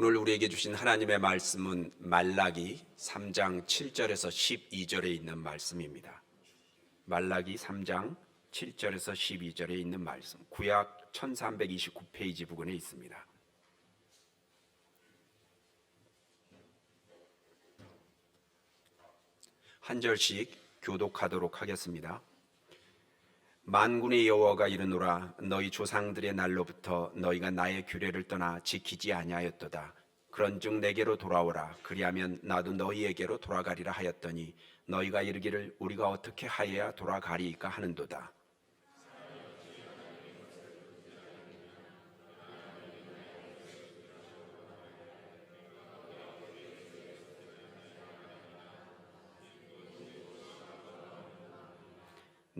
오늘 우리에게 주신 하나님의 말씀은 말라기 3장 7절에서 12절에 있는 말씀입니다. 말라기 3장 7절에서 12절에 있는 말씀, 구약 1329페이지 부근에 있습니다. 한 절씩 교독하도록 하겠습니다. 만군의 여호와가 이르노라, 너희 조상들의 날로부터 너희가 나의 규례를 떠나 지키지 아니하였도다. 그런즉 내게로 돌아오라. 그리하면 나도 너희에게로 돌아가리라 하였더니 너희가 이르기를 우리가 어떻게 하여야 돌아가리이까 하는도다.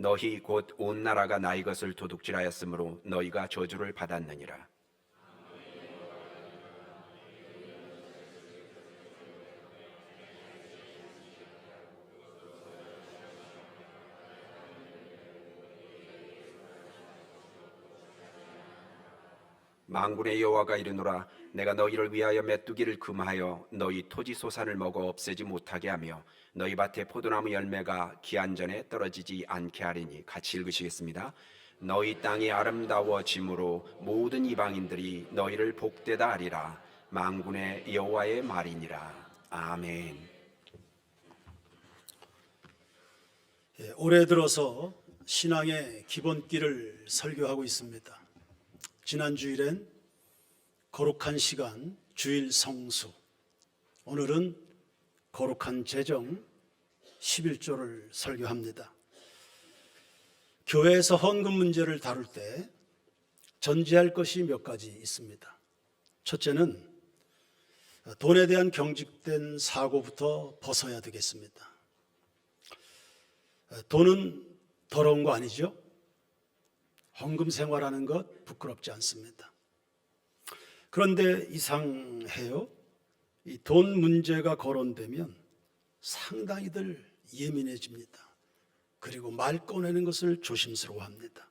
너희 곧 온 나라가 나의 것을 도둑질하였으므로 너희가 저주를 받았느니라. 만군의 여호와가 이르노라, 내가 너희를 위하여 메뚜기를 금하여 너희 토지 소산을 먹어 없애지 못하게 하며 너희 밭에 포도나무 열매가 기한 전에 떨어지지 않게 하리니. 같이 읽으시겠습니다. 너희 땅이 아름다워짐으로 모든 이방인들이 너희를 복되다 하리라. 만군의 여호와의 말이니라. 아멘. 올해 들어서 신앙의 기본기를 설교하고 있습니다. 지난 주일엔 거룩한 시간, 주일 성수, 오늘은 거룩한 재정 11조를 설교합니다. 교회에서 헌금 문제를 다룰 때 전제할 것이 몇 가지 있습니다. 첫째는 돈에 대한 경직된 사고부터 벗어야 되겠습니다. 돈은 더러운 거 아니죠? 헌금 생활하는 것 부끄럽지 않습니다. 그런데 이상해요. 이 돈 문제가 거론되면 상당히들 예민해집니다. 그리고 말 꺼내는 것을 조심스러워합니다.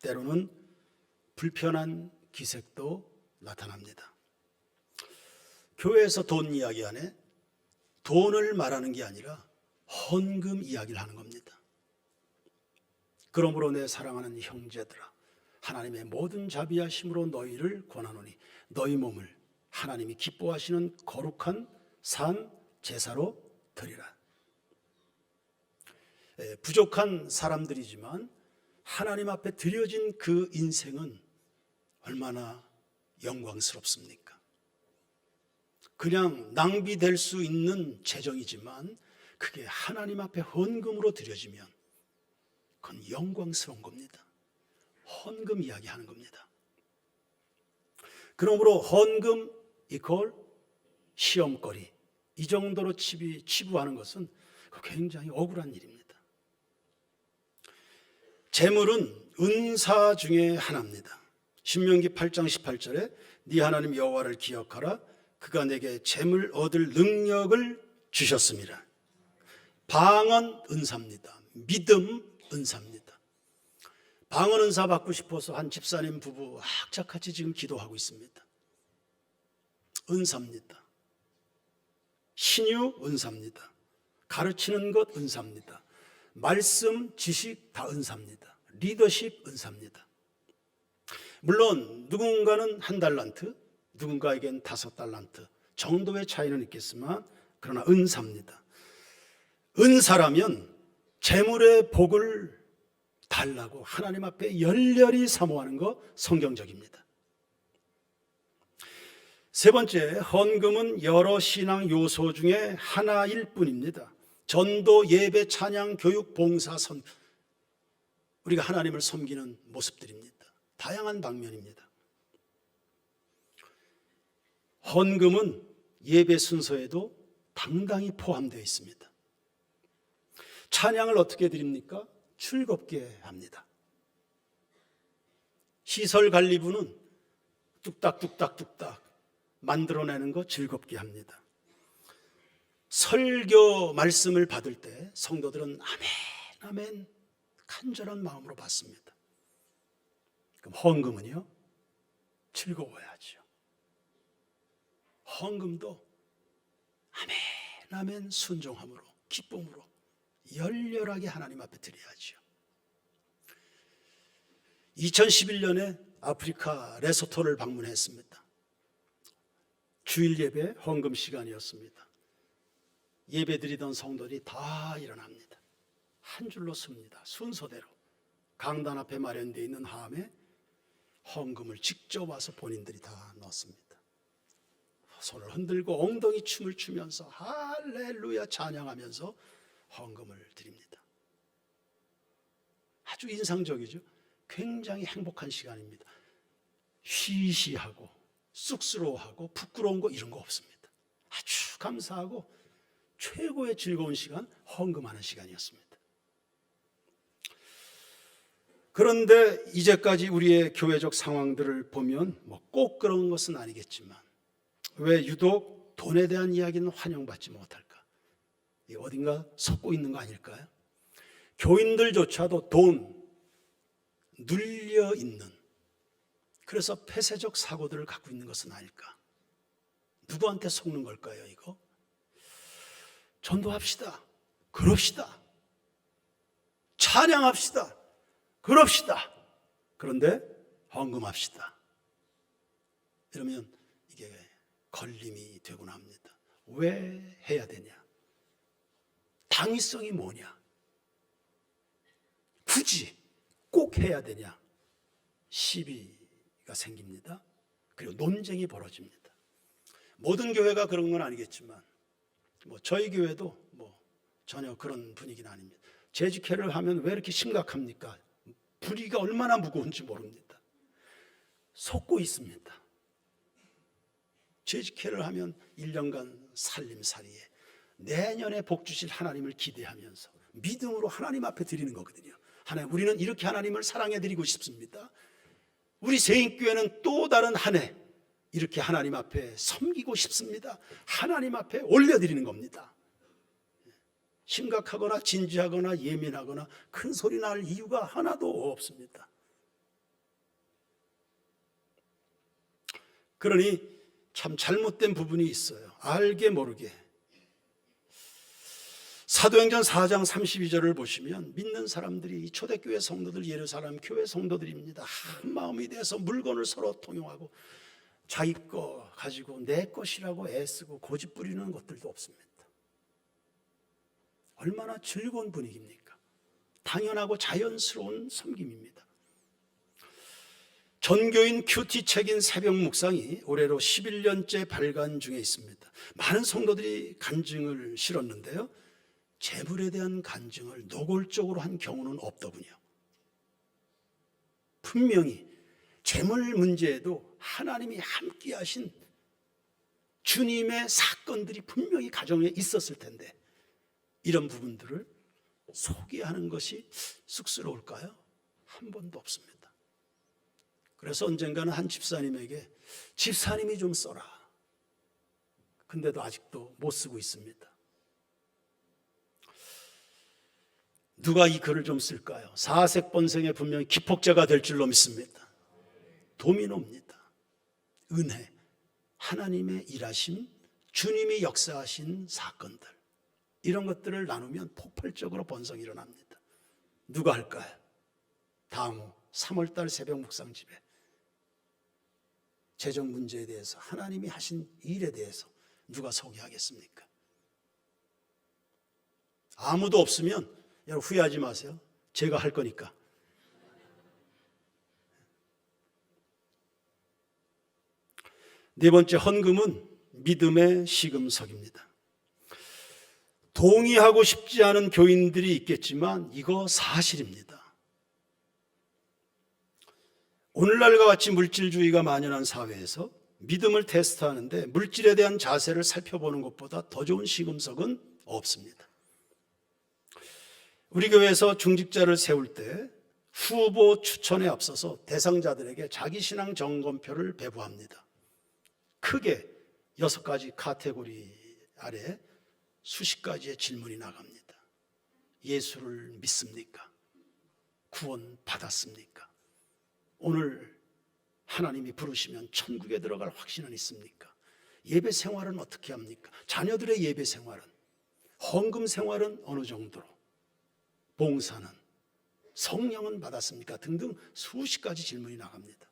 때로는 불편한 기색도 나타납니다. 교회에서 돈 이야기 안에 돈을 말하는 게 아니라 헌금 이야기를 하는 겁니다. 그러므로 내 사랑하는 형제들아, 하나님의 모든 자비하심으로 너희를 권하노니 너희 몸을 하나님이 기뻐하시는 거룩한 산 제사로 드리라. 부족한 사람들이지만 하나님 앞에 드려진 그 인생은 얼마나 영광스럽습니까? 그냥 낭비될 수 있는 재정이지만 그게 하나님 앞에 헌금으로 드려지면 그건 영광스러운 겁니다. 헌금 이야기하는 겁니다. 그러므로 헌금 이퀄 시험거리, 이 정도로 치부하는 것은 굉장히 억울한 일입니다. 재물은 은사 중에 하나입니다. 신명기 8장 18절에 네 하나님 여호와를 기억하라. 그가 내게 재물 얻을 능력을 주셨습니다. 방언 은사입니다. 믿음 은사입니다. 방언 은사 받고 싶어서 한 집사님 부부 악착같이 지금 기도하고 있습니다. 은사입니다. 신유 은사입니다. 가르치는 것 은사입니다. 말씀, 지식 다 은사입니다. 리더십 은사입니다. 물론 누군가는 1달란트, 누군가에겐 5달란트 정도의 차이는 있겠지만 그러나 은사입니다. 은사라면 재물의 복을 달라고 하나님 앞에 열렬히 사모하는 거 성경적입니다. 세 번째, 헌금은 여러 신앙 요소 중에 하나일 뿐입니다. 전도, 예배, 찬양, 교육, 봉사, 우리가 하나님을 섬기는 모습들입니다. 다양한 방면입니다. 헌금은 예배 순서에도 당당히 포함되어 있습니다. 찬양을 어떻게 드립니까? 즐겁게 합니다. 시설 관리부는 뚝딱뚝딱뚝딱 만들어내는 거 즐겁게 합니다. 설교 말씀을 받을 때 성도들은 아멘, 아멘 간절한 마음으로 받습니다. 그럼 헌금은요? 즐거워야죠. 헌금도 아멘 아멘 순종함으로 기쁨으로 열렬하게 하나님 앞에 드려야죠. 2011년에 아프리카 레소토를 방문했습니다. 주일 예배 헌금 시간이었습니다. 예배 드리던 성도들이 다 일어납니다. 한 줄로 섭니다. 순서대로 강단 앞에 마련되어 있는 함에 헌금을 직접 와서 본인들이 다 넣습니다. 손을 흔들고 엉덩이 춤을 추면서 할렐루야 찬양하면서 헌금을 드립니다. 아주 인상적이죠. 굉장히 행복한 시간입니다. 쉬쉬하고 쑥스러워하고 부끄러운 거 이런 거 없습니다. 아주 감사하고 최고의 즐거운 시간, 헌금하는 시간이었습니다. 그런데 이제까지 우리의 교회적 상황들을 보면 뭐 꼭 그런 것은 아니겠지만 왜 유독 돈에 대한 이야기는 환영받지 못할까? 어딘가 섞고 있는 거 아닐까요? 교인들조차도 돈 눌려 있는, 그래서 폐쇄적 사고들을 갖고 있는 것은 아닐까? 누구한테 속는 걸까요, 이거? 전도합시다. 그럽시다. 찬양합시다. 그럽시다. 그런데 헌금합시다. 이러면 이게 걸림이 되곤 합니다. 왜 해야 되냐? 당위성이 뭐냐? 굳이 꼭 해야 되냐? 시비가 생깁니다. 그리고 논쟁이 벌어집니다. 모든 교회가 그런 건 아니겠지만 저희 교회도 전혀 그런 분위기는 아닙니다. 재직회를 하면 왜 이렇게 심각합니까? 분위기가 얼마나 무거운지 모릅니다. 속고 있습니다. 재직회를 하면 1년간 살림살이에 내년에 복 주실 하나님을 기대하면서 믿음으로 하나님 앞에 드리는 거거든요. 하나님, 우리는 이렇게 하나님을 사랑해 드리고 싶습니다. 우리 세인교회는 또 다른 한 해 이렇게 하나님 앞에 섬기고 싶습니다. 하나님 앞에 올려드리는 겁니다. 심각하거나 진지하거나 예민하거나 큰 소리 날 이유가 하나도 없습니다. 그러니 참 잘못된 부분이 있어요. 알게 모르게. 사도행전 4장 32절을 보시면 믿는 사람들이 초대교회 성도들, 예루살렘 교회 성도들입니다. 한 마음이 돼서 물건을 서로 통용하고 자기 거 가지고 내 것이라고 애쓰고 고집 부리는 것들도 없습니다. 얼마나 즐거운 분위기입니까? 당연하고 자연스러운 섬김입니다. 전교인 큐티 책인 새벽 묵상이 올해로 11년째 발간 중에 있습니다. 많은 성도들이 간증을 실었는데요, 재물에 대한 간증을 노골적으로 한 경우는 없더군요. 분명히 재물 문제에도 하나님이 함께 하신 주님의 사건들이 분명히 가정에 있었을 텐데 이런 부분들을 소개하는 것이 쑥스러울까요? 한 번도 없습니다. 그래서 언젠가는 한 집사님에게 집사님이 좀 써라. 근데도 아직도 못 쓰고 있습니다. 누가 이 글을 좀 쓸까요? 사색번생에 분명히 기폭제가 될 줄로 믿습니다. 도미노입니다. 은혜, 하나님의 일하심, 주님이 역사하신 사건들, 이런 것들을 나누면 폭발적으로 번성이 일어납니다. 누가 할까요? 다음 후 3월달 새벽 묵상 집에 재정 문제에 대해서, 하나님이 하신 일에 대해서 누가 소개하겠습니까? 아무도 없으면 여러분 후회하지 마세요. 제가 할 거니까. 네 번째, 헌금은 믿음의 시금석입니다. 동의하고 싶지 않은 교인들이 있겠지만 이거 사실입니다. 오늘날과 같이 물질주의가 만연한 사회에서 믿음을 테스트하는데 물질에 대한 자세를 살펴보는 것보다 더 좋은 시금석은 없습니다. 우리 교회에서 중직자를 세울 때 후보 추천에 앞서서 대상자들에게 자기신앙 점검표를 배부합니다. 크게 6가지 카테고리 아래 수십 가지의 질문이 나갑니다. 예수를 믿습니까? 구원 받았습니까? 오늘 하나님이 부르시면 천국에 들어갈 확신은 있습니까? 예배 생활은 어떻게 합니까? 자녀들의 예배 생활은, 헌금 생활은 어느 정도로, 봉사는, 성령은 받았습니까? 등등 수십 가지 질문이 나갑니다.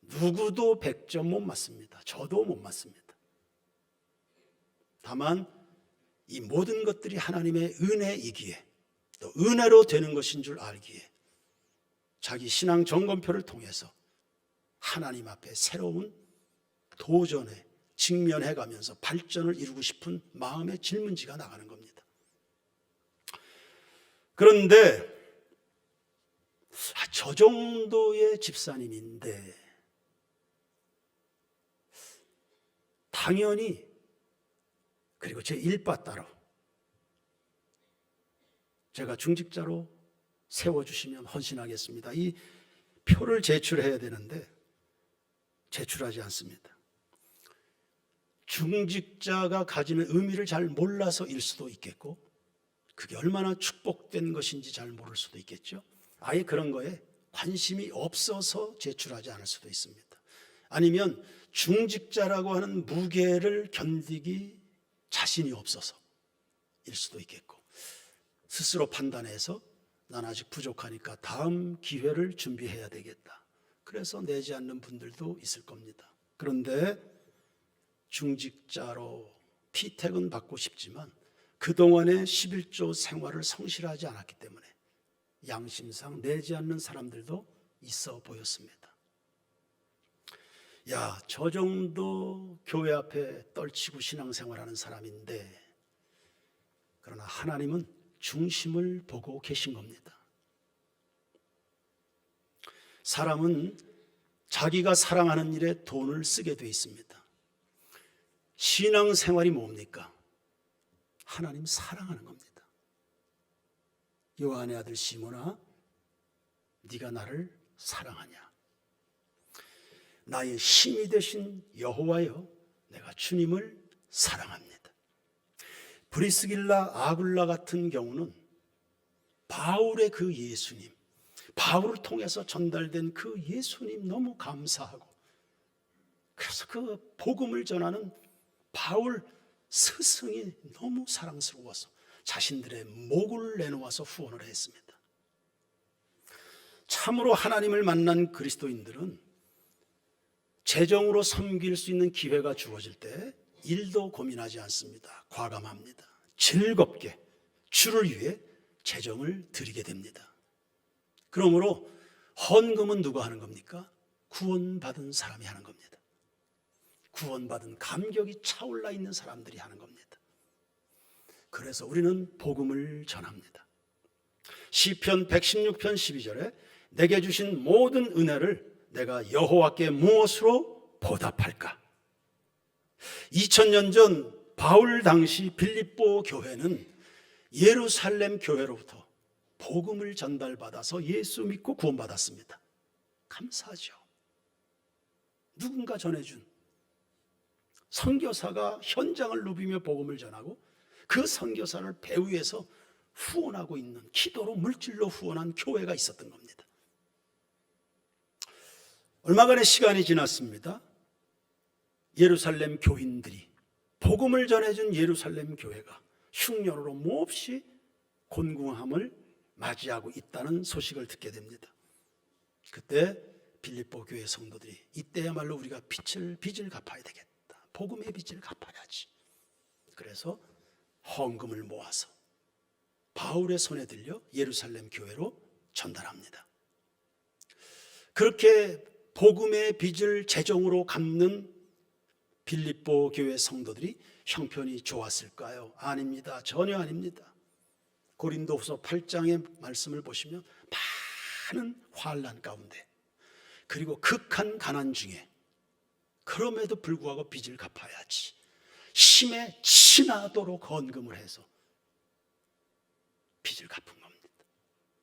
누구도 100점 못 맞습니다. 저도 못 맞습니다. 다만 이 모든 것들이 하나님의 은혜이기에, 또 은혜로 되는 것인 줄 알기에 자기 신앙 점검표를 통해서 하나님 앞에 새로운 도전에 직면해 가면서 발전을 이루고 싶은 마음의 질문지가 나가는 겁니다. 그런데 저 정도의 집사님인데 당연히, 그리고 제 일바 따로 제가 중직자로 세워주시면 헌신하겠습니다, 이 표를 제출해야 되는데 제출하지 않습니다. 중직자가 가지는 의미를 잘 몰라서일 수도 있겠고, 그게 얼마나 축복된 것인지 잘 모를 수도 있겠죠. 아예 그런 거에 관심이 없어서 제출하지 않을 수도 있습니다. 아니면 중직자라고 하는 무게를 견디기 자신이 없어서일 수도 있겠고, 스스로 판단해서 난 아직 부족하니까 다음 기회를 준비해야 되겠다, 그래서 내지 않는 분들도 있을 겁니다. 그런데 중직자로 피택은 받고 싶지만 그동안의 11조 생활을 성실하지 않았기 때문에 양심상 내지 않는 사람들도 있어 보였습니다. 야, 저 정도 교회 앞에 떨치고 신앙생활하는 사람인데, 그러나 하나님은 중심을 보고 계신 겁니다. 사람은 자기가 사랑하는 일에 돈을 쓰게 돼 있습니다. 신앙생활이 뭡니까? 하나님 사랑하는 겁니다. 요한의 아들 시몬아, 네가 나를 사랑하냐? 나의 힘이 되신 여호와여, 내가 주님을 사랑합니다. 브리스길라, 아굴라 같은 경우는 바울의 그 예수님, 바울을 통해서 전달된 그 예수님 너무 감사하고, 그래서 그 복음을 전하는 바울 스승이 너무 사랑스러워서 자신들의 목을 내놓아서 후원을 했습니다. 참으로 하나님을 만난 그리스도인들은 재정으로 섬길 수 있는 기회가 주어질 때 일도 고민하지 않습니다. 과감합니다. 즐겁게 주를 위해 재정을 드리게 됩니다. 그러므로 헌금은 누가 하는 겁니까? 구원받은 사람이 하는 겁니다. 구원받은 감격이 차올라 있는 사람들이 하는 겁니다. 그래서 우리는 복음을 전합니다. 시편 116편 12절에 내게 주신 모든 은혜를 내가 여호와께 무엇으로 보답할까? 2000년 전 바울 당시 빌립보 교회는 예루살렘 교회로부터 복음을 전달받아서 예수 믿고 구원받았습니다. 감사하죠. 누군가 전해준 선교사가 현장을 누비며 복음을 전하고 그 선교사를 배후에서 후원하고 있는, 기도로 물질로 후원한 교회가 있었던 겁니다. 얼마간의 시간이 지났습니다. 예루살렘 교인들이, 복음을 전해준 예루살렘 교회가 흉년으로 몹시 곤궁함을 맞이하고 있다는 소식을 듣게 됩니다. 그때 빌립보 교회 성도들이 이때야말로 우리가 빚을 갚아야 되겠다, 복음의 빚을 갚아야지. 그래서 헌금을 모아서 바울의 손에 들려 예루살렘 교회로 전달합니다. 그렇게 복음의 빚을 재정으로 갚는 빌립보 교회 성도들이 형편이 좋았을까요? 아닙니다. 전혀 아닙니다. 고린도후서 8장의 말씀을 보시면 많은 환난 가운데, 그리고 극한 가난 중에 그럼에도 불구하고 빚을 갚아야지 심에 치나도록 헌금을 해서 빚을 갚은 겁니다.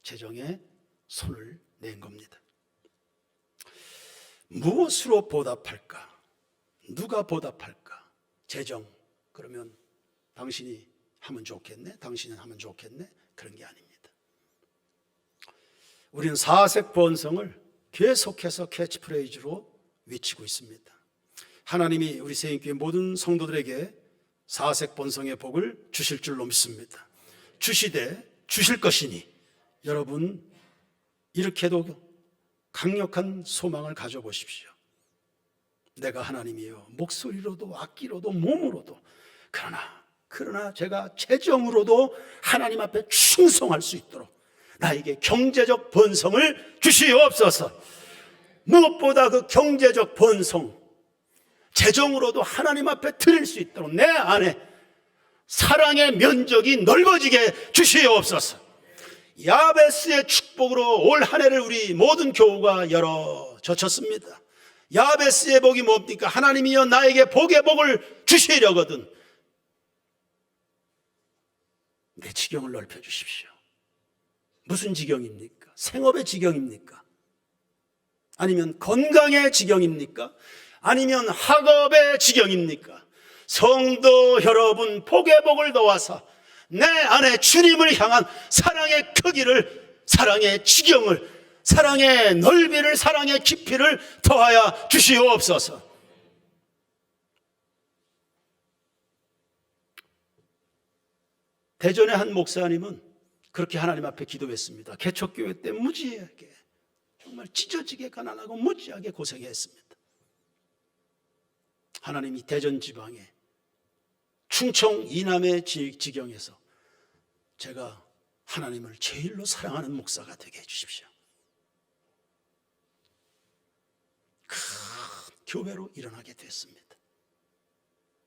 재정에 손을 낸 겁니다. 무엇으로 보답할까? 누가 보답할까? 재정, 그러면 당신이 하면 좋겠네, 당신은 하면 좋겠네, 그런 게 아닙니다. 우리는 사색 번성을 계속해서 캐치프레이즈로 외치고 있습니다. 하나님이 우리 세인교회 모든 성도들에게 사색 번성의 복을 주실 줄로 믿습니다. 주시되 주실 것이니 여러분 이렇게도 강력한 소망을 가져보십시오. 내가 하나님이요 목소리로도 악기로도 몸으로도 그러나 제가 재정으로도 하나님 앞에 충성할 수 있도록 나에게 경제적 번성을 주시옵소서. 무엇보다 그 경제적 번성, 재정으로도 하나님 앞에 드릴 수 있도록 내 안에 사랑의 면적이 넓어지게 주시옵소서. 야베스의 축복으로 올 한 해를 우리 모든 교우가 열어젖혔습니다. 야베스의 복이 뭡니까? 하나님이여 나에게 복의 복을 주시려거든 내 지경을 넓혀주십시오. 무슨 지경입니까? 생업의 지경입니까? 아니면 건강의 지경입니까? 아니면 학업의 지경입니까? 성도 여러분 복의 복을 놓아서 내 안에 주님을 향한 사랑의 크기를, 사랑의 지경을, 사랑의 넓이를, 사랑의 깊이를 더하여 주시옵소서. 대전의 한 목사님은 그렇게 하나님 앞에 기도했습니다. 개척교회 때 무지하게 정말 찢어지게 가난하고 무지하게 고생했습니다. 하나님이 대전 지방에 충청 이남의 지경에서 제가 하나님을 제일로 사랑하는 목사가 되게 해주십시오. 큰 교회로 일어나게 됐습니다.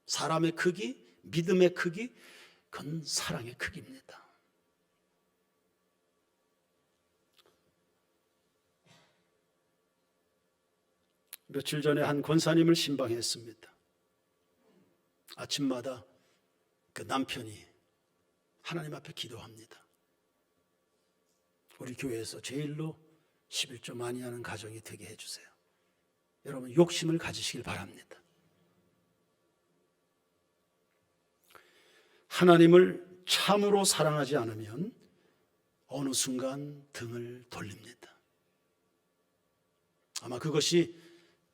사람의 크기, 믿음의 크기, 그건 사랑의 크기입니다. 며칠 전에 한 권사님을 신방했습니다. 아침마다 그 남편이 하나님 앞에 기도합니다. 우리 교회에서 제일로 11조 많이 하는 가정이 되게 해주세요. 여러분 욕심을 가지시길 바랍니다. 하나님을 참으로 사랑하지 않으면 어느 순간 등을 돌립니다. 아마 그것이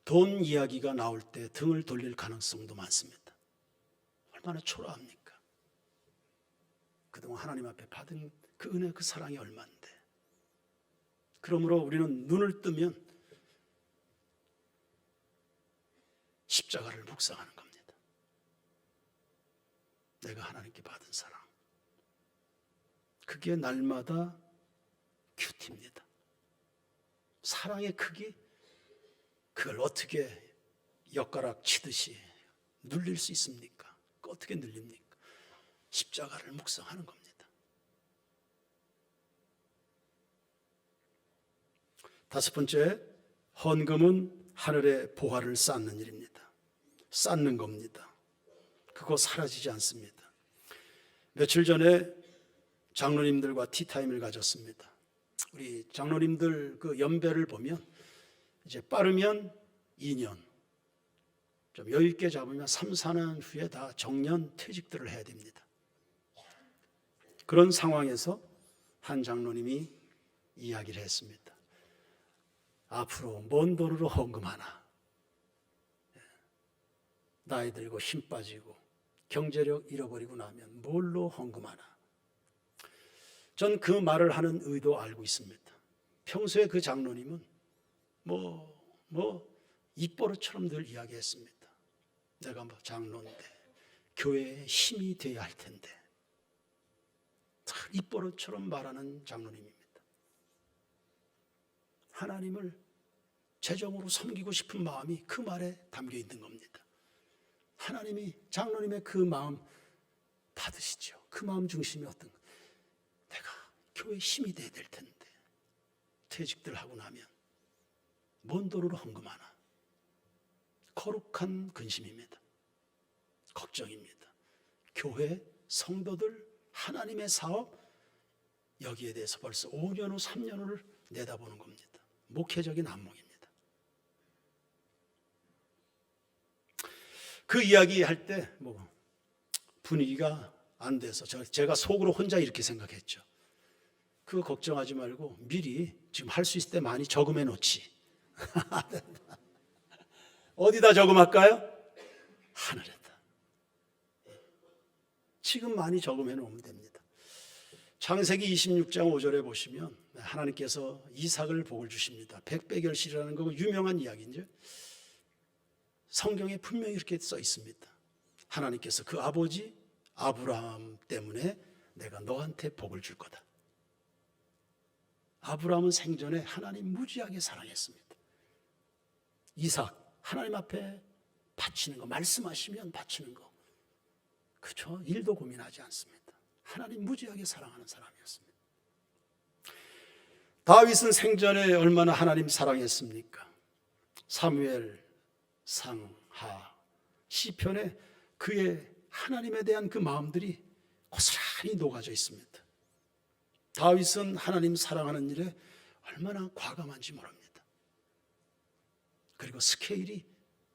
돈 이야기가 나올 때 등을 돌릴 가능성도 많습니다. 얼마나 초라합니까? 그동안 하나님 앞에 받은 그 은혜, 그 사랑이 얼마인데. 그러므로 우리는 눈을 뜨면 십자가를 묵상하는 겁니다. 내가 하나님께 받은 사랑, 그게 날마다 큐티입니다. 사랑의 크기, 그걸 어떻게 엿가락 치듯이 눌릴 수 있습니까? 어떻게 눌립니까? 십자가를 묵상하는 겁니다. 다섯 번째, 헌금은 하늘의 보화를 쌓는 일입니다. 쌓는 겁니다. 그거 사라지지 않습니다. 며칠 전에 장로님들과 티타임을 가졌습니다. 우리 장로님들 그 연배를 보면 이제 빠르면 2년, 좀 여유 있게 잡으면 3, 4년 후에 다 정년 퇴직들을 해야 됩니다. 그런 상황에서 한 장로님이 이야기를 했습니다. 앞으로 뭔 돈으로 헌금하나? 나이 들고 힘 빠지고 경제력 잃어버리고 나면 뭘로 헌금하나? 전 그 말을 하는 의도 알고 있습니다. 평소에 그 장로님은 입버릇처럼 늘 이야기했습니다. 내가 장로인데 교회에 힘이 돼야 할 텐데. 입버릇처럼 말하는 장로님입니다. 하나님을 재정으로 섬기고 싶은 마음이 그 말에 담겨 있는 겁니다. 하나님이 장로님의 그 마음 받으시죠. 그 마음 중심이 어떤 거? 내가 교회에 힘이 돼야 될 텐데 퇴직들 하고 나면 뭔 돈으로 헌금하나? 거룩한 근심입니다. 걱정입니다. 교회, 성도들, 하나님의 사업, 여기에 대해서 벌써 5년 후, 3년 후를 내다보는 겁니다. 목회적인 안목입니다. 그 이야기 할 때 분위기가 안 돼서 제가 속으로 혼자 이렇게 생각했죠. 그거 걱정하지 말고 미리 지금 할 수 있을 때 많이 저금해 놓지. 어디다 저금할까요? 하늘에다. 지금 많이 적음해 놓으면 됩니다. 창세기 26장 5절에 보시면 하나님께서 이삭을 복을 주십니다. 백배결실이라는 거 유명한 이야기인데 성경에 분명히 이렇게 써 있습니다. 하나님께서 그 아버지 아브라함 때문에 내가 너한테 복을 줄 거다. 아브라함은 생전에 하나님 무지하게 사랑했습니다. 이삭 하나님 앞에 바치는 거, 말씀하시면 바치는 거, 그렇죠? 일도 고민하지 않습니다. 하나님 무지하게 사랑하는 사람이었습니다. 다윗은 생전에 얼마나 하나님 사랑했습니까? 사무엘 상하 시편에 그의 하나님에 대한 그 마음들이 고스란히 녹아져 있습니다. 다윗은 하나님 사랑하는 일에 얼마나 과감한지 모릅니다. 그리고 스케일이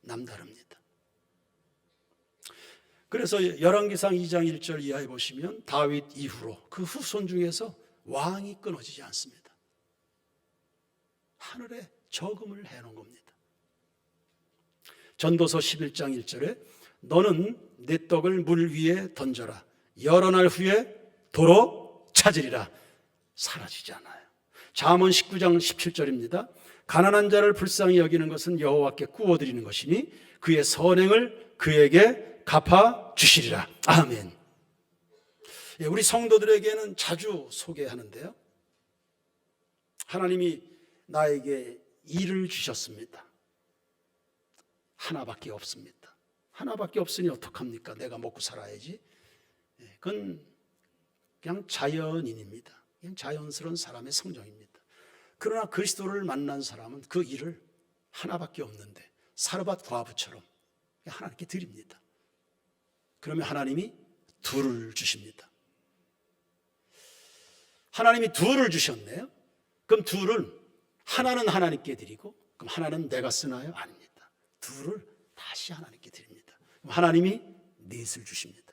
남다릅니다. 그래서 열왕기상 2장 1절 이하에 보시면 다윗 이후로 그 후손 중에서 왕이 끊어지지 않습니다. 하늘에 저금을 해놓은 겁니다. 전도서 11장 1절에 너는 내 떡을 물 위에 던져라. 여러 날 후에 도로 찾으리라. 사라지지 않아요. 잠언 19장 17절입니다. 가난한 자를 불쌍히 여기는 것은 여호와께 구워드리는 것이니 그의 선행을 그에게 갚아 주시리라. 아멘. 우리 성도들에게는 자주 소개하는데요, 하나님이 나에게 일을 주셨습니다. 하나밖에 없습니다. 하나밖에 없으니 어떡합니까? 내가 먹고 살아야지. 그건 그냥 자연인입니다. 그냥 자연스러운 사람의 성정입니다. 그러나 그리스도를 만난 사람은 그 일을 하나밖에 없는데 사르밧 과부처럼 하나님께 드립니다. 그러면 하나님이 둘을 주십니다. 하나님이 둘을 주셨네요. 그럼 둘은 하나는 하나님께 드리고 그럼 하나는 내가 쓰나요? 아닙니다. 둘을 다시 하나님께 드립니다. 그럼 하나님이 넷을 주십니다.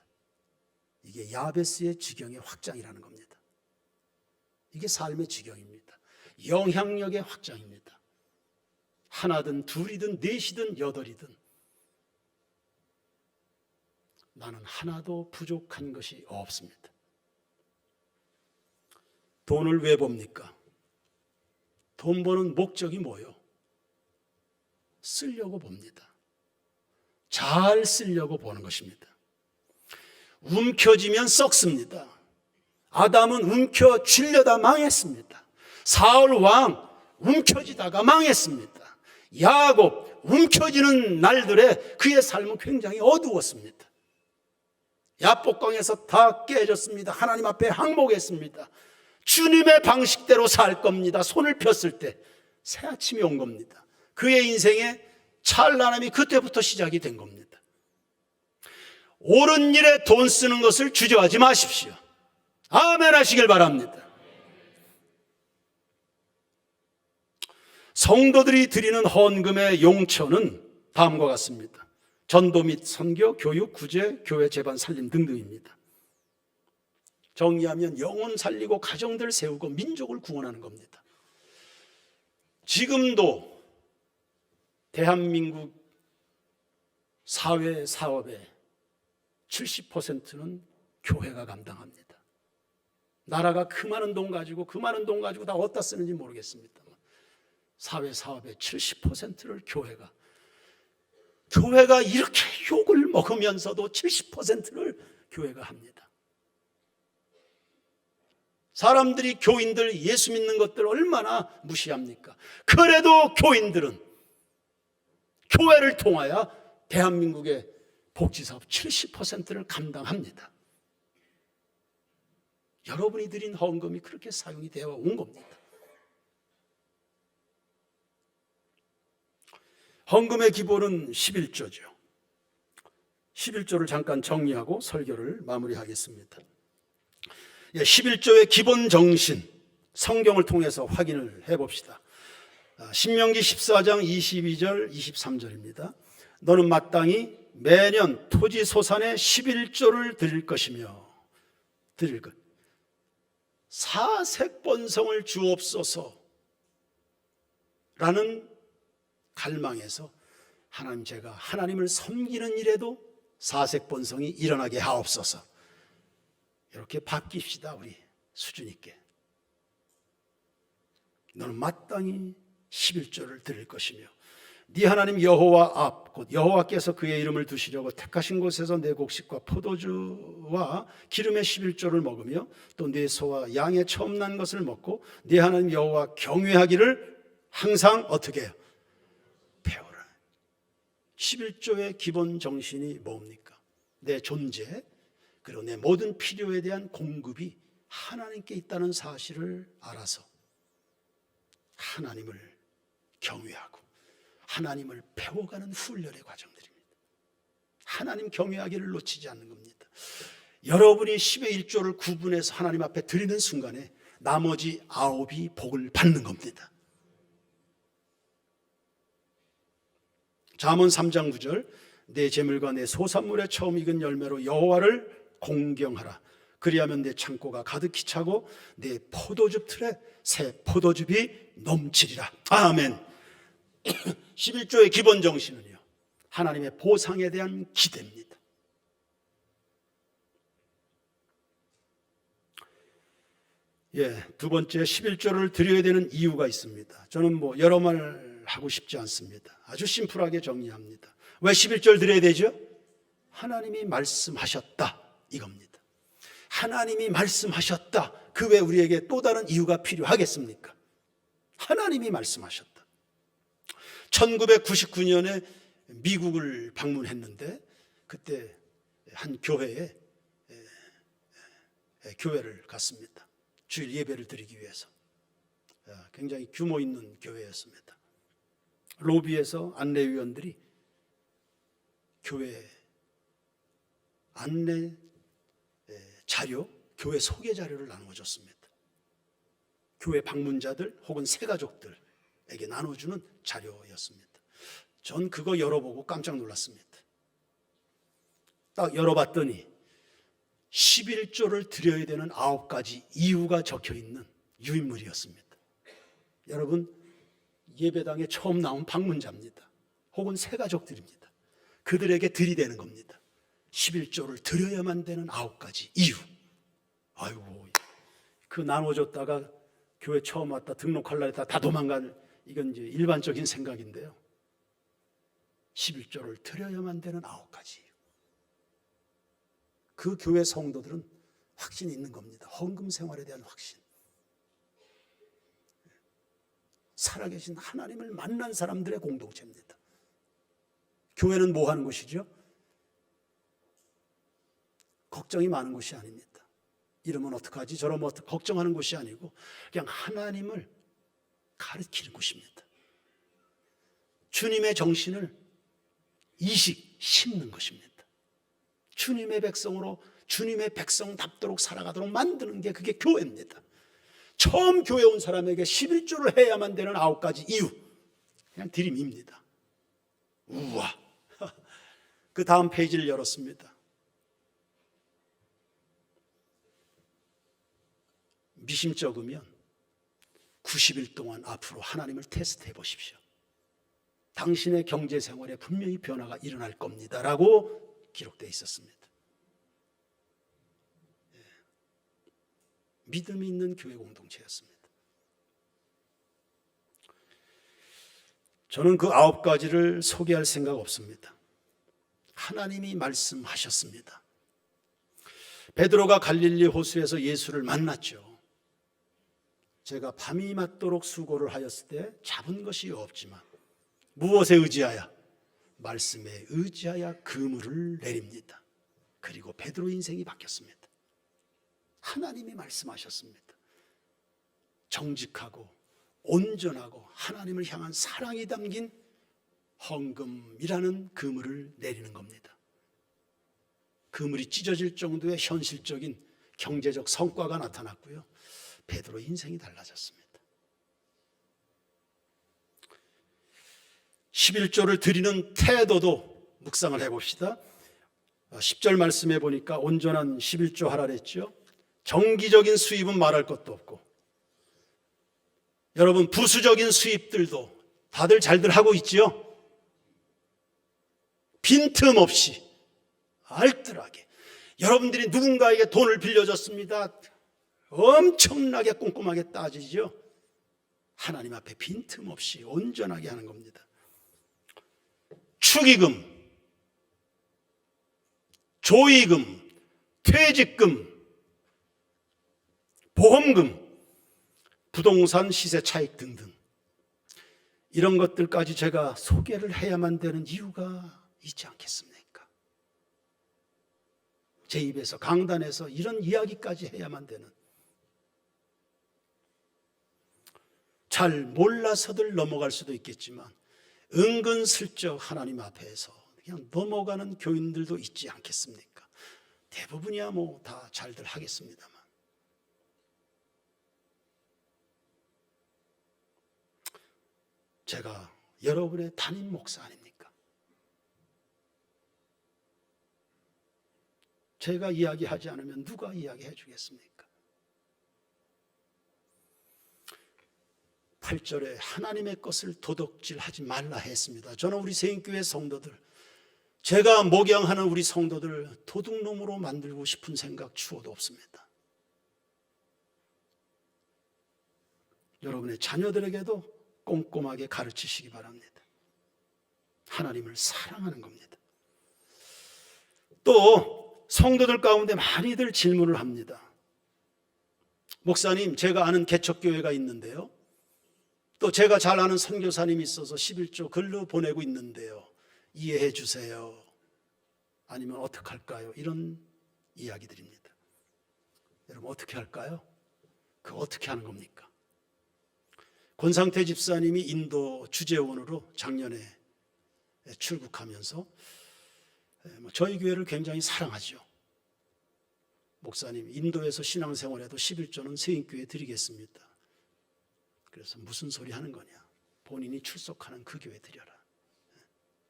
이게 야베스의 지경의 확장이라는 겁니다. 이게 삶의 지경입니다. 영향력의 확장입니다. 하나든 둘이든 넷이든 여덟이든 나는 하나도 부족한 것이 없습니다. 돈을 왜 봅니까? 돈 버는 목적이 뭐요? 쓰려고 봅니다. 잘 쓰려고 보는 것입니다. 움켜쥐면 썩습니다. 아담은 움켜쥐려다 망했습니다. 사울 왕 움켜쥐다가 망했습니다. 야곱 움켜쥐는 날들에 그의 삶은 굉장히 어두웠습니다. 야복강에서 다 깨졌습니다. 하나님 앞에 항복했습니다. 주님의 방식대로 살 겁니다. 손을 폈을 때 새 아침이 온 겁니다. 그의 인생의 찬란함이 그때부터 시작이 된 겁니다. 옳은 일에 돈 쓰는 것을 주저하지 마십시오. 아멘 하시길 바랍니다. 성도들이 드리는 헌금의 용처는 다음과 같습니다. 전도 및 선교, 교육, 구제, 교회 재반, 살림 등등입니다. 정리하면 영혼 살리고 가정들 세우고 민족을 구원하는 겁니다. 지금도 대한민국 사회 사업의 70%는 교회가 감당합니다. 나라가 그 많은 돈 가지고 다 어디다 쓰는지 모르겠습니다. 사회 사업의 70%를 교회가 이렇게 욕을 먹으면서도 70%를 교회가 합니다. 사람들이 교인들 예수 믿는 것들 얼마나 무시합니까? 그래도 교인들은 교회를 통하여 대한민국의 복지사업 70%를 감당합니다. 여러분이 드린 헌금이 그렇게 사용이 되어 온 겁니다. 헌금의 기본은 11조죠. 11조를 잠깐 정리하고 설교를 마무리하겠습니다. 11조의 기본 정신, 성경을 통해서 확인을 해봅시다. 신명기 14장 22절 23절입니다. 너는 마땅히 매년 토지 소산의 11조를 드릴 것이며 사색번성을 주옵소서 라는 갈망에서 하나님, 제가 하나님을 섬기는 일에도 사색번성이 일어나게 하옵소서. 이렇게 바뀝시다. 우리 수준 있게. 너는 마땅히 11조를 드릴 것이며 네 하나님 여호와 앞, 곧 여호와께서 그의 이름을 두시려고 택하신 곳에서 내 곡식과 포도주와 기름의 11조를 먹으며 또 네 소와 양의 처음 난 것을 먹고 네 하나님 여호와 경외하기를 항상 어떻게 해요? 배우라. 11조의 기본 정신이 뭡니까? 내 존재 그리고 내 모든 필요에 대한 공급이 하나님께 있다는 사실을 알아서 하나님을 경외하고 하나님을 배워가는 훈련의 과정들입니다. 하나님 경외하기를 놓치지 않는 겁니다. 여러분이 10의 1조를 구분해서 하나님 앞에 드리는 순간에 나머지 9이 복을 받는 겁니다. 잠언 3장 9절 내 재물과 내 소산물의 처음 익은 열매로 여호와를 공경하라. 그리하면 내 창고가 가득히 차고 내 포도즙 틀에 새 포도즙이 넘치리라. 아멘. 11조의 기본 정신은요, 하나님의 보상에 대한 기대입니다. 두 번째 11조를 드려야 되는 이유가 있습니다. 저는 여러 말 하고 싶지 않습니다. 아주 심플하게 정리합니다. 왜 11조를 드려야 되죠? 하나님이 말씀하셨다 이겁니다. 하나님이 말씀하셨다. 그 외에 우리에게 또 다른 이유가 필요하겠습니까? 하나님이 말씀하셨다. 1999년에 미국을 방문했는데 그때 한 교회에 교회를 갔습니다. 주일 예배를 드리기 위해서. 굉장히 규모 있는 교회였습니다. 로비에서 안내위원들이 교회 안내 자료, 교회 소개 자료를 나눠줬습니다. 교회 방문자들 혹은 새가족들에게 나눠주는 자료였습니다. 전 그거 열어보고 깜짝 놀랐습니다. 딱 열어봤더니 11조를 드려야 되는 9가지 이유가 적혀있는 유인물이었습니다. 여러분, 예배당에 처음 나온 방문자입니다. 혹은 새가족들입니다. 그들에게 들이대는 겁니다. 11조를 드려야만 되는 9가지 이유. 아이고, 그 나눠줬다가 교회 처음 왔다 등록하려고 했다 다 도망간, 이건 이제 일반적인 생각인데요. 11조를 드려야만 되는 9가지 이유. 그 교회 성도들은 확신이 있는 겁니다. 헌금 생활에 대한 확신. 살아계신 하나님을 만난 사람들의 공동체입니다. 교회는 뭐 하는 곳이죠? 걱정이 많은 곳이 아닙니다. 이러면 어떡하지? 저러면 어떡하지? 걱정하는 곳이 아니고 그냥 하나님을 가르치는 곳입니다. 주님의 정신을 심는 것입니다. 주님의 백성으로 주님의 백성답도록 살아가도록 만드는 게 그게 교회입니다. 처음 교회 온 사람에게 11조를 해야만 되는 9가지 이유, 그냥 드림입니다. 우와. 그 다음 페이지를 열었습니다. 미심쩍으면 90일 동안 앞으로 하나님을 테스트해 보십시오. 당신의 경제 생활에 분명히 변화가 일어날 겁니다 라고 기록되어 있었습니다. 믿음이 있는 교회 공동체였습니다. 저는 그 9가지를 소개할 생각 없습니다. 하나님이 말씀하셨습니다. 베드로가 갈릴리 호수에서 예수를 만났죠. 제가 밤이 맞도록 수고를 하였을 때 잡은 것이 없지만 무엇에 의지하여? 말씀에 의지하여 그물을 내립니다. 그리고 베드로 인생이 바뀌었습니다. 하나님이 말씀하셨습니다. 정직하고 온전하고 하나님을 향한 사랑이 담긴 헌금이라는 그물을 내리는 겁니다. 그물이 찢어질 정도의 현실적인 경제적 성과가 나타났고요. 베드로 인생이 달라졌습니다. 11조를 드리는 태도도 묵상을 해봅시다. 10절 말씀해 보니까 온전한 11조 하라 그랬죠. 정기적인 수입은 말할 것도 없고, 여러분 부수적인 수입들도 다들 잘들 하고 있지요. 빈틈없이 알뜰하게, 여러분들이 누군가에게 돈을 빌려줬습니다. 엄청나게 꼼꼼하게 따지죠. 하나님 앞에 빈틈없이 온전하게 하는 겁니다. 축의금, 조의금, 퇴직금, 보험금, 부동산 시세 차익 등등, 이런 것들까지 제가 소개를 해야만 되는 이유가 있지 않겠습니까? 제 입에서, 강단에서 이런 이야기까지 해야만 되는, 잘 몰라서들 넘어갈 수도 있겠지만 은근슬쩍 하나님 앞에서 그냥 넘어가는 교인들도 있지 않겠습니까? 대부분이야 뭐 다 잘들 하겠습니다만, 제가 여러분의 담임 목사 아닙니까? 제가 이야기하지 않으면 누가 이야기해 주겠습니까? 8절에 하나님의 것을 도둑질하지 말라 했습니다. 저는 우리 세인교회 성도들, 제가 목양하는 우리 성도들 도둑놈으로 만들고 싶은 생각 추호도 없습니다. 여러분의 자녀들에게도 꼼꼼하게 가르치시기 바랍니다. 하나님을 사랑하는 겁니다. 또 성도들 가운데 많이들 질문을 합니다. 목사님, 제가 아는 개척교회가 있는데요, 또 제가 잘 아는 선교사님이 있어서 11조 글로 보내고 있는데요, 이해해 주세요. 아니면 어떻게 할까요? 이런 이야기들입니다. 여러분, 어떻게 할까요? 그거 어떻게 하는 겁니까? 권상태 집사님이 인도 주재원으로 작년에 출국하면서 저희 교회를 굉장히 사랑하죠. 목사님, 인도에서 신앙생활해도 11조는 세인교회에 드리겠습니다. 그래서 무슨 소리 하는 거냐, 본인이 출석하는 그 교회 드려라,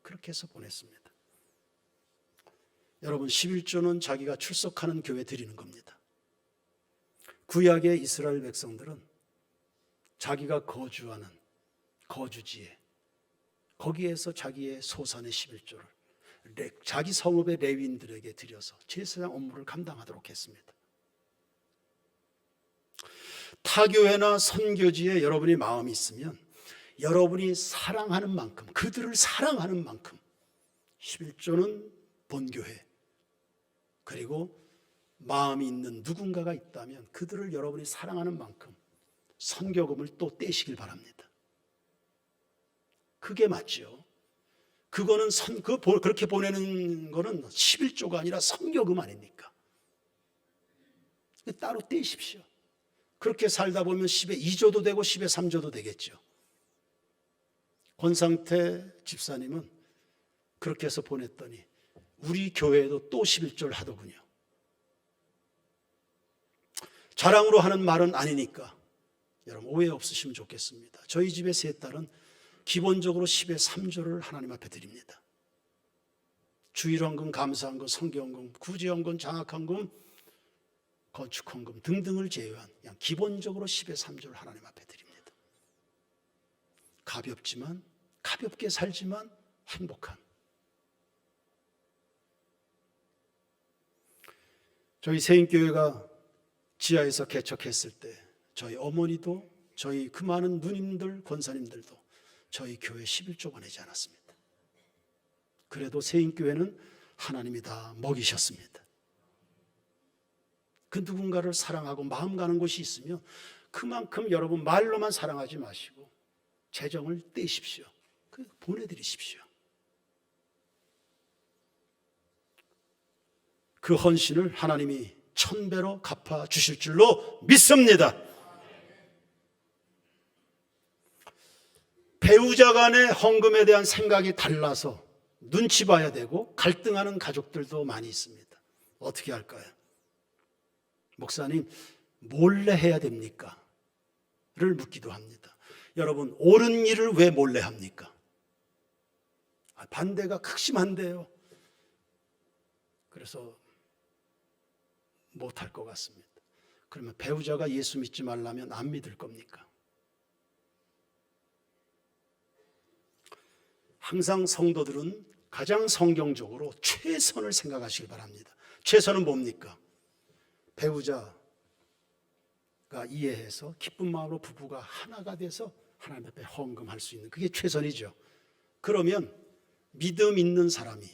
그렇게 해서 보냈습니다. 여러분, 11조는 자기가 출석하는 교회 드리는 겁니다. 구약의 이스라엘 백성들은 자기가 거주하는 거주지에, 거기에서 자기의 소산의 11조를 자기 성읍의 레위인들에게 드려서 제사장 업무를 감당하도록 했습니다. 타교회나 선교지에 여러분이 마음이 있으면 여러분이 사랑하는 만큼, 그들을 사랑하는 만큼 11조는 본교회, 그리고 마음이 있는 누군가가 있다면 그들을 여러분이 사랑하는 만큼 선교금을 또 떼시길 바랍니다. 그게 맞죠. 그거는 그렇게 보내는 거는 11조가 아니라 선교금 아닙니까? 따로 떼십시오. 그렇게 살다 보면 10에 2조도 되고 10에 3조도 되겠죠. 권상태 집사님은 그렇게 해서 보냈더니 우리 교회에도 또 11조를 하더군요. 자랑으로 하는 말은 아니니까 여러분 오해 없으시면 좋겠습니다. 저희 집의 세 딸은 기본적으로 10에 3조를 하나님 앞에 드립니다. 주일헌금, 감사헌금, 성경헌금, 구제헌금, 장학헌금, 건축헌금 등등을 제외한 그냥 기본적으로 10에 3조를 하나님 앞에 드립니다. 가볍게 살지만 행복한, 저희 세인교회가 지하에서 개척했을 때 저희 어머니도 저희 그 많은 누님들, 권사님들도 저희 교회 11조 보내지 않았습니다. 그래도 세인교회는 하나님이 다 먹이셨습니다. 그 누군가를 사랑하고 마음 가는 곳이 있으면 그만큼 여러분 말로만 사랑하지 마시고 재정을 떼십시오. 보내드리십시오. 그 헌신을 하나님이 1000배로 갚아주실 줄로 믿습니다. 배우자 간의 헌금에 대한 생각이 달라서 눈치 봐야 되고 갈등하는 가족들도 많이 있습니다. 어떻게 할까요? 목사님, 몰래 해야 됩니까? 를 묻기도 합니다. 여러분, 옳은 일을 왜 몰래 합니까? 반대가 극심한데요. 그래서 못할 것 같습니다. 그러면 배우자가 예수 믿지 말라면 안 믿을 겁니까? 항상 성도들은 가장 성경적으로 최선을 생각하시기 바랍니다. 최선은 뭡니까? 배우자가 이해해서 기쁜 마음으로 부부가 하나가 돼서 하나님 앞에 헌금할 수 있는, 그게 최선이죠. 그러면 믿음 있는 사람이,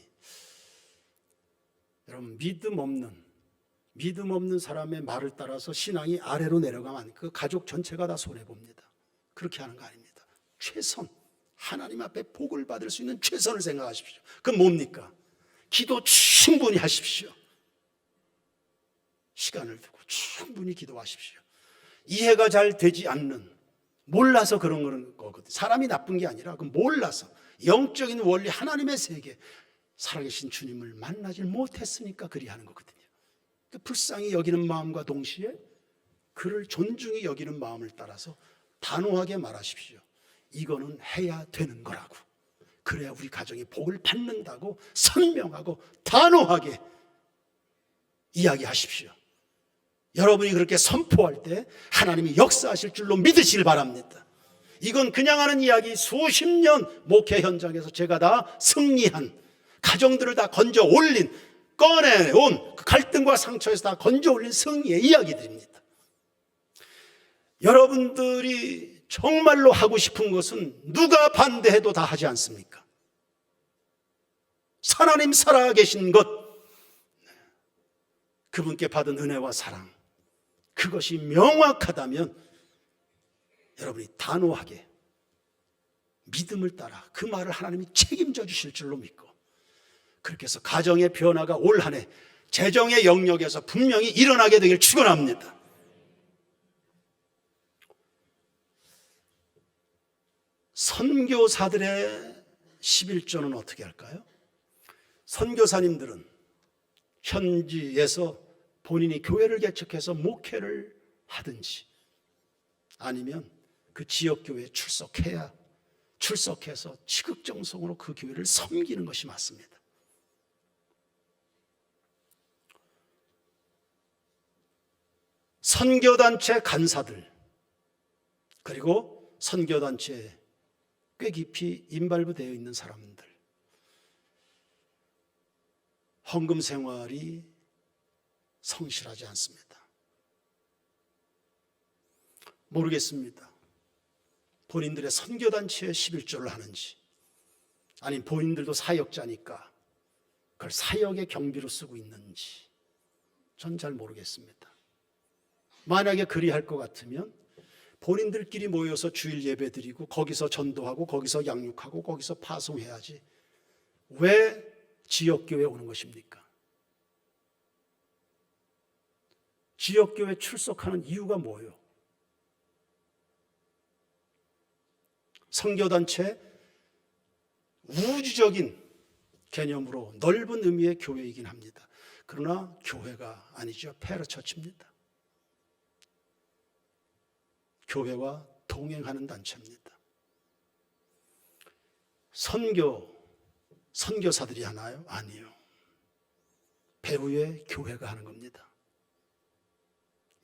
여러분 믿음 없는 사람의 말을 따라서 신앙이 아래로 내려가면 그 가족 전체가 다 손해봅니다. 그렇게 하는 거 아닙니다. 최선, 하나님 앞에 복을 받을 수 있는 최선을 생각하십시오. 그건 뭡니까? 기도 충분히 하십시오. 시간을 두고 충분히 기도하십시오. 이해가 잘 되지 않는, 몰라서 그런 거거든요. 사람이 나쁜 게 아니라 그 몰라서 영적인 원리, 하나님의 세계, 살아계신 주님을 만나질 못했으니까 그리하는 거거든요. 불쌍히 여기는 마음과 동시에 그를 존중히 여기는 마음을 따라서 단호하게 말하십시오. 이거는 해야 되는 거라고. 그래야 우리 가정이 복을 받는다고 선명하고 단호하게 이야기하십시오. 여러분이 그렇게 선포할 때 하나님이 역사하실 줄로 믿으시길 바랍니다. 이건 그냥 하는 이야기, 수십 년 목회 현장에서 제가 다 승리한, 가정들을 다 건져 올린, 꺼내온 그 갈등과 상처에서 다 건져 올린 승리의 이야기들입니다. 여러분들이 정말로 하고 싶은 것은 누가 반대해도 다 하지 않습니까? 하나님 살아계신 것, 그분께 받은 은혜와 사랑, 그것이 명확하다면 여러분이 단호하게 믿음을 따라 그 말을 하나님이 책임져 주실 줄로 믿고, 그렇게 해서 가정의 변화가 올 한 해 재정의 영역에서 분명히 일어나게 되길 축원합니다. 선교사들의 11조는 어떻게 할까요? 선교사님들은 현지에서 본인이 교회를 개척해서 목회를 하든지 아니면 그 지역교회에 출석해서 지극정성으로 그 교회를 섬기는 것이 맞습니다. 선교단체 간사들, 그리고 선교단체에 꽤 깊이 인발부되어 있는 사람들, 헌금 생활이 성실하지 않습니다. 모르겠습니다. 본인들의 선교단체에 11조를 하는지, 아니면 본인들도 사역자니까 그걸 사역의 경비로 쓰고 있는지 전 잘 모르겠습니다. 만약에 그리할 것 같으면 본인들끼리 모여서 주일 예배 드리고 거기서 전도하고 거기서 양육하고 거기서 파송해야지 왜 지역교회에 오는 것입니까? 지역교회 출석하는 이유가 뭐예요? 선교단체 우주적인 개념으로 넓은 의미의 교회이긴 합니다. 그러나 교회가 아니죠. 페르처치입니다. 교회와 동행하는 단체입니다. 선교사들이 하나요? 아니요. 배후에 교회가 하는 겁니다.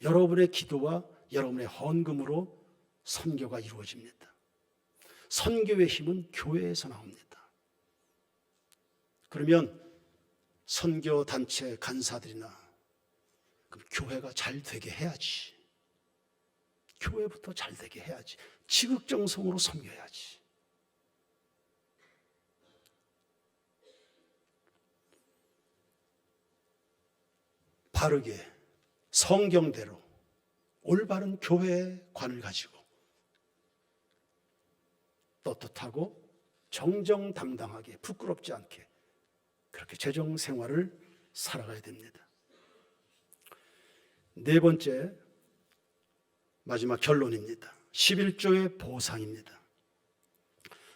여러분의 기도와 여러분의 헌금으로 선교가 이루어집니다. 선교의 힘은 교회에서 나옵니다. 그러면 선교단체 간사들이나 그럼 교회가 잘 되게 해야지. 교회부터 잘 되게 해야지. 지극정성으로 섬겨야지. 바르게 성경대로 올바른 교회의 관을 가지고 떳떳하고 정정당당하게 부끄럽지 않게 그렇게 재정 생활을 살아가야 됩니다. 네 번째, 마지막 결론입니다. 11조의 보상입니다.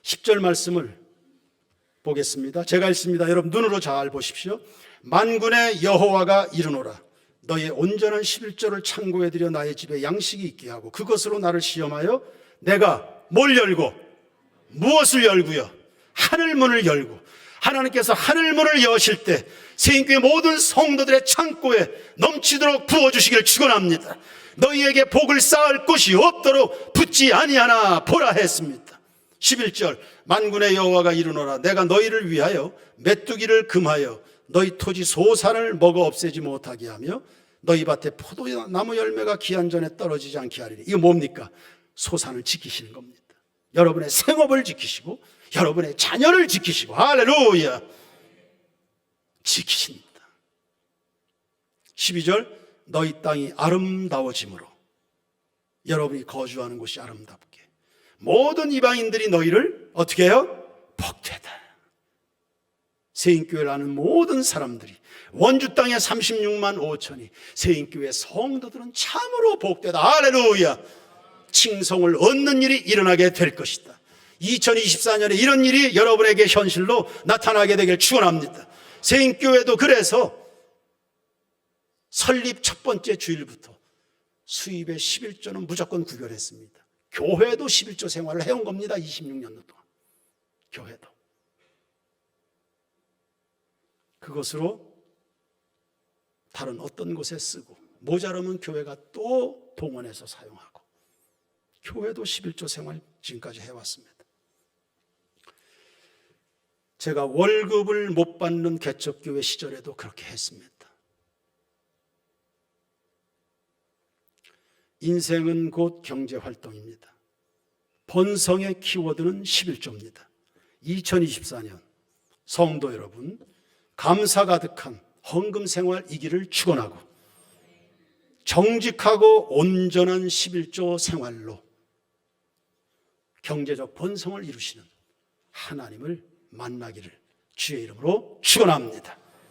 10절 말씀을 보겠습니다. 제가 읽습니다. 여러분 눈으로 잘 보십시오. 만군의 여호와가 이르노라. 너의 온전한 11조를 창고에 들여 나의 집에 양식이 있게 하고 그것으로 나를 시험하여 내가 뭘 열고 무엇을 열고요? 하늘문을 열고, 하나님께서 하늘문을 여실 때 세인교회 모든 성도들의 창고에 넘치도록 부어주시기를 축원합니다. 너희에게 복을 쌓을 곳이 없도록 붙지 아니하나 보라 했습니다. 11절 만군의 여호와가 이르노라 내가 너희를 위하여 메뚜기를 금하여 너희 토지 소산을 먹어 없애지 못하게 하며 너희 밭에 포도나무 열매가 기한 전에 떨어지지 않게 하리니. 이거 뭡니까? 소산을 지키시는 겁니다. 여러분의 생업을 지키시고 여러분의 자녀를 지키시고 할렐루야 지키십니다. 12절 너희 땅이 아름다워짐으로 여러분이 거주하는 곳이 아름답게 모든 이방인들이 너희를 어떻게 해요? 복되다. 세인교회를 아는 모든 사람들이 원주 땅에 36만 5천이 세인교회 성도들은 참으로 복되다. 할렐루야. 칭송을 얻는 일이 일어나게 될 것이다. 2024년에 이런 일이 여러분에게 현실로 나타나게 되길 축원합니다. 세인교회도 그래서 설립 첫 번째 주일부터 수입의 11조는 무조건 구별했습니다. 교회도 11조 생활을 해온 겁니다. 26년도 동안. 교회도. 그것으로 다른 어떤 곳에 쓰고 모자라면 교회가 또 동원해서 사용하고 교회도 11조 생활 지금까지 해왔습니다. 제가 월급을 못 받는 개척교회 시절에도 그렇게 했습니다. 인생은 곧 경제활동입니다. 번성의 키워드는 11조입니다. 2024년 성도 여러분 감사 가득한 헌금 생활이기를 축원하고 정직하고 온전한 11조 생활로 경제적 번성을 이루시는 하나님을 만나기를 주의 이름으로 축원합니다.